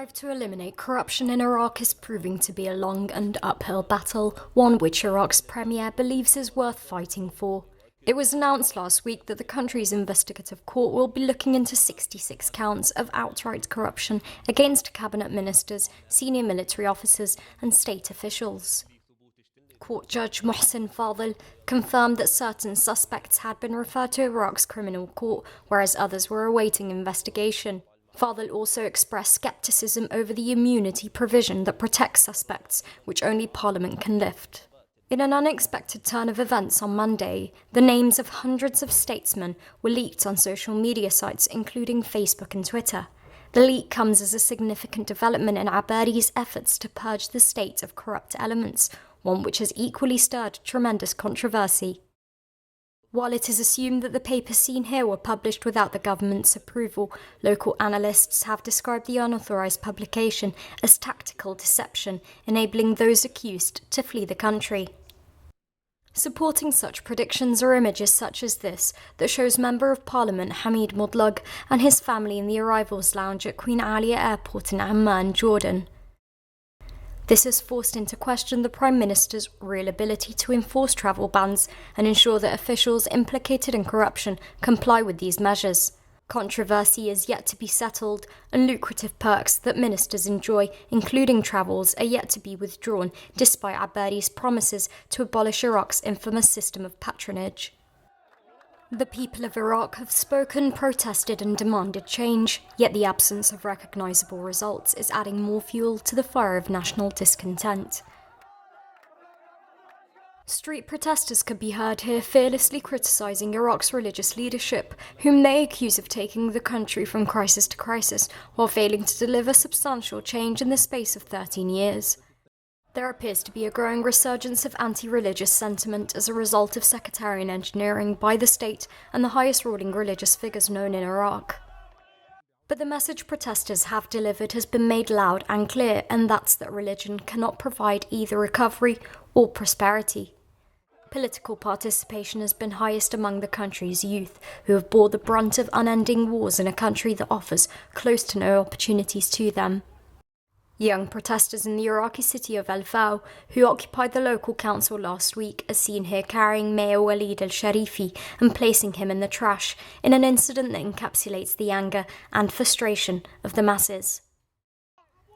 drive to eliminate corruption in Iraq is proving to be a long and uphill battle, one which Iraq's premier believes is worth fighting for. It was announced last week that the country's investigative court will be looking into 66 counts of outright corruption against cabinet ministers, senior military officers and state officials. Court Judge Mohsen Fadel confirmed that certain suspects had been referred to Iraq's criminal court, whereas others were awaiting investigation. Fadel also expressed skepticism over the immunity provision that protects suspects, which only Parliament can lift. In an unexpected turn of events on Monday, the names of hundreds of statesmen were leaked on social media sites, including Facebook and Twitter. The leak comes as a significant development in Abadi's efforts to purge the state of corrupt elements, one which has equally stirred tremendous controversy. While it is assumed that the papers seen here were published without the government's approval, local analysts have described the unauthorized publication as tactical deception, enabling those accused to flee the country. Supporting such predictions are images such as this that shows Member of Parliament Hamid Modlug and his family in the arrivals lounge at Queen Alia Airport in Amman, Jordan. This has forced into question the Prime Minister's real ability to enforce travel bans and ensure that officials implicated in corruption comply with these measures. Controversy is yet to be settled, and lucrative perks that ministers enjoy, including travels, are yet to be withdrawn, despite Abadi's promises to abolish Iraq's infamous system of patronage. The people of Iraq have spoken, protested and demanded change, yet the absence of recognisable results is adding more fuel to the fire of national discontent. Street protesters could be heard here fearlessly criticising Iraq's religious leadership, whom they accuse of taking the country from crisis to crisis while failing to deliver substantial change in the space of 13 years. There appears to be a growing resurgence of anti-religious sentiment as a result of sectarian engineering by the state and the highest ruling religious figures known in Iraq. But the message protesters have delivered has been made loud and clear, and that's that religion cannot provide either recovery or prosperity. Political participation has been highest among the country's youth, who have bore the brunt of unending wars in a country that offers close to no opportunities to them. Young protesters in the Iraqi city of Al-Faw, who occupied the local council last week, are seen here carrying Mayor Walid al-Sharifi and placing him in the trash, in an incident that encapsulates the anger and frustration of the masses.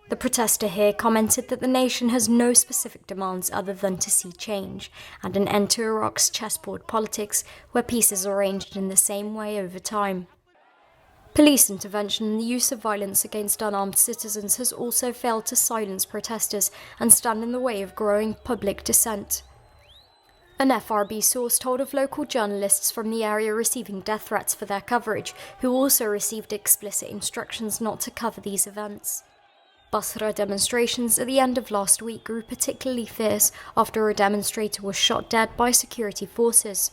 The protester here commented that the nation has no specific demands other than to see change, and an end to Iraq's chessboard politics, where pieces are arranged in the same way over time. Police intervention and the use of violence against unarmed citizens has also failed to silence protesters and stand in the way of growing public dissent. An FRB source told of local journalists from the area receiving death threats for their coverage, who also received explicit instructions not to cover these events. Basra demonstrations at the end of last week grew particularly fierce after a demonstrator was shot dead by security forces.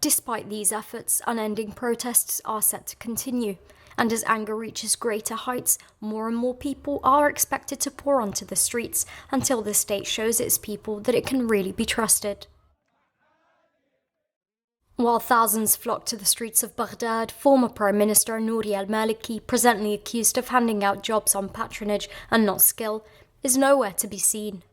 Despite these efforts, unending protests are set to continue, and as anger reaches greater heights, more and more people are expected to pour onto the streets until the state shows its people that it can really be trusted. While thousands flock to the streets of Baghdad, former Prime Minister Nouri al-Maliki, presently accused of handing out jobs on patronage and not skill, is nowhere to be seen.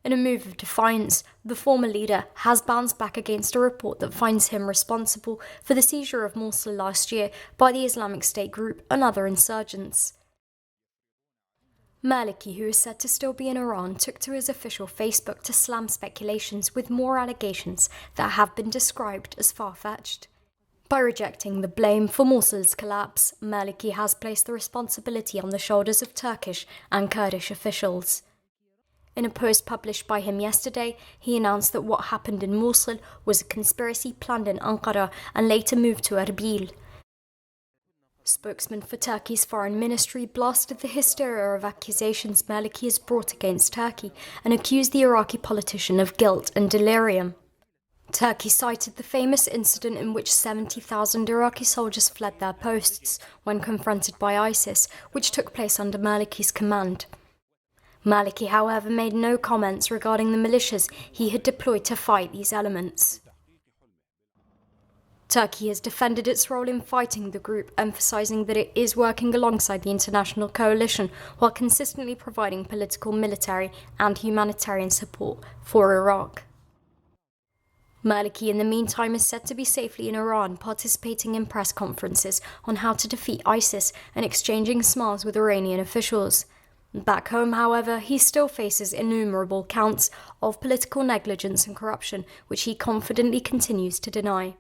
In a move of defiance, the former leader has bounced back against a report that finds him responsible for the seizure of Mosul last year by the Islamic State group and other insurgents. Maliki, who is said to still be in Iran, took to his official Facebook to slam speculations with more allegations that have been described as far-fetched. By rejecting the blame for Mosul's collapse, Maliki has placed the responsibility on the shoulders of Turkish and Kurdish officials. In a post published by him yesterday, he announced that what happened in Mosul was a conspiracy planned in Ankara and later moved to Erbil. Spokesman for Turkey's foreign ministry blasted the hysteria of accusations Maliki has brought against Turkey and accused the Iraqi politician of guilt and delirium. Turkey cited the famous incident in which 70,000 Iraqi soldiers fled their posts when confronted by ISIS, which took place under Maliki's command. Maliki, however, made no comments regarding the militias he had deployed to fight these elements. Turkey has defended its role in fighting the group, emphasizing that it is working alongside the international coalition while consistently providing political, military, and humanitarian support for Iraq. Maliki, in the meantime, is said to be safely in Iran, participating in press conferences on how to defeat ISIS and exchanging smiles with Iranian officials. Back home, however, he still faces innumerable counts of political negligence and corruption, which he confidently continues to deny.